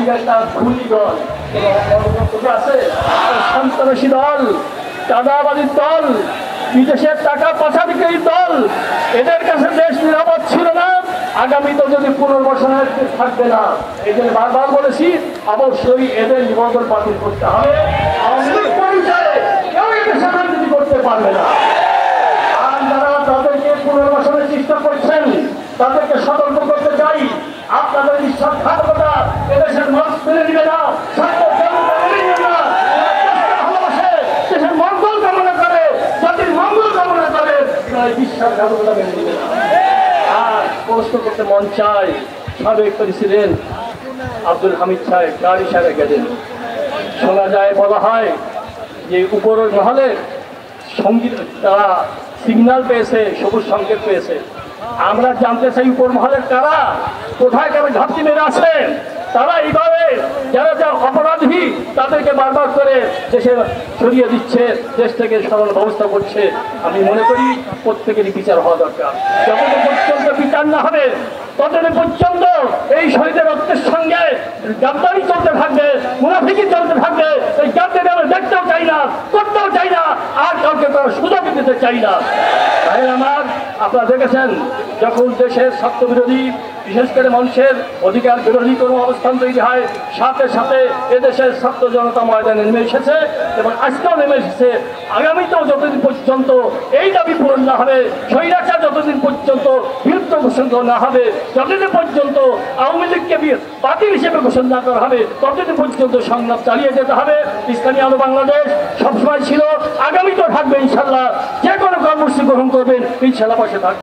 লীগ একটা খুনি দল, আছে সন্ত্রাসী দল, চাঁদাবাদীর দল, বিদেশের টাকা পাচারকারী দল। এদের কাছে দেশ নিরাপদ ছিল না, আগামীতে যদি পুনর্বাসনের থাকবে না। এদের বারবার বলেছি অবশ্যই এদের নিবন্ধন বাতিল করতে হবে। কেউ এদেশে রাজনীতি করতে পারবে না। আর যারা তাদেরকে পুনর্বাসনের চেষ্টা করছেন তাদেরকে সতর্ক করতে চাই, আপনাদের বিশ্বাসঘাতকতা এদেশের মানুষ মেনে নিবে না। দেশের মঙ্গল কামনা করে, জাতির মঙ্গল কামনা করে, বিশ্বাসঘাতকতা মেনে নিবে না। আর প্রশ্ন করতে মন চায়, সাবেক প্রেসিডেন্ট আব্দুল হামিদ সাহেব গাড়ি সাহেব গেলেন। শোনা যায়, বলা হয় যে উপরের মহলে সঙ্গীত তারা সিগন্যাল পেয়েছে, সবুজ সংকেত পেয়েছে। আমরা জানতে চাই উপর মহলের কারা, কোথায় কেন ঘাপটি মেরে আছেন তারা। এইভাবে যারা যা অপরাধী তাদেরকে বারবার করে দেশে সরিয়ে দিচ্ছে, দেশ থেকে সরানোর ব্যবস্থা করছে। আমি মনে করি প্রত্যেকেরই বিচার হওয়া দরকার। যতদিন পর্যন্ত বিচার না হবে ততদিন পর্যন্ত এই শহীদের রক্তের সঙ্গে গাদ্দারি চলতে থাকবে, মুনাফিকি চলতে থাকবে। এই গাদ্দারি আমরা দেখতেও চাই না, করতেও চাই না, আর কাউকে তারা সুযোগ দিতে চাই না। তাই আমার আপনারা দেখেছেন, যখন দেশের স্বার্থ বিরোধী, বিশেষ করে মানুষের অধিকার বিরোধী কোনো অবস্থান তৈরি হয়, সাথে সাথে এদেশের ছাত্র জনতা ময়দানে নেমে এসেছে এবং আজকেও নেমে এসেছে। আগামীতেও যতদিন পর্যন্ত এই দাবি পূরণ না হবে, স্বৈরাচার যতদিন পর্যন্ত বিরুদ্ধ ঘোষণা না হবে, যতদিন পর্যন্ত আওয়ামী লীগকে বাতিল হিসেবে ঘোষণা না করা হবে, ততদিন পর্যন্ত সংগ্রাম চালিয়ে যেতে হবে। ইসলামী আলো বাংলাদেশ সবসময় ছিল, আগামীতেও থাকবে ইনশাল্লাহ। যে কোনো কর্মসূচি গ্রহণ করবেন ইনশাল্লাহ পাশে থাকবে।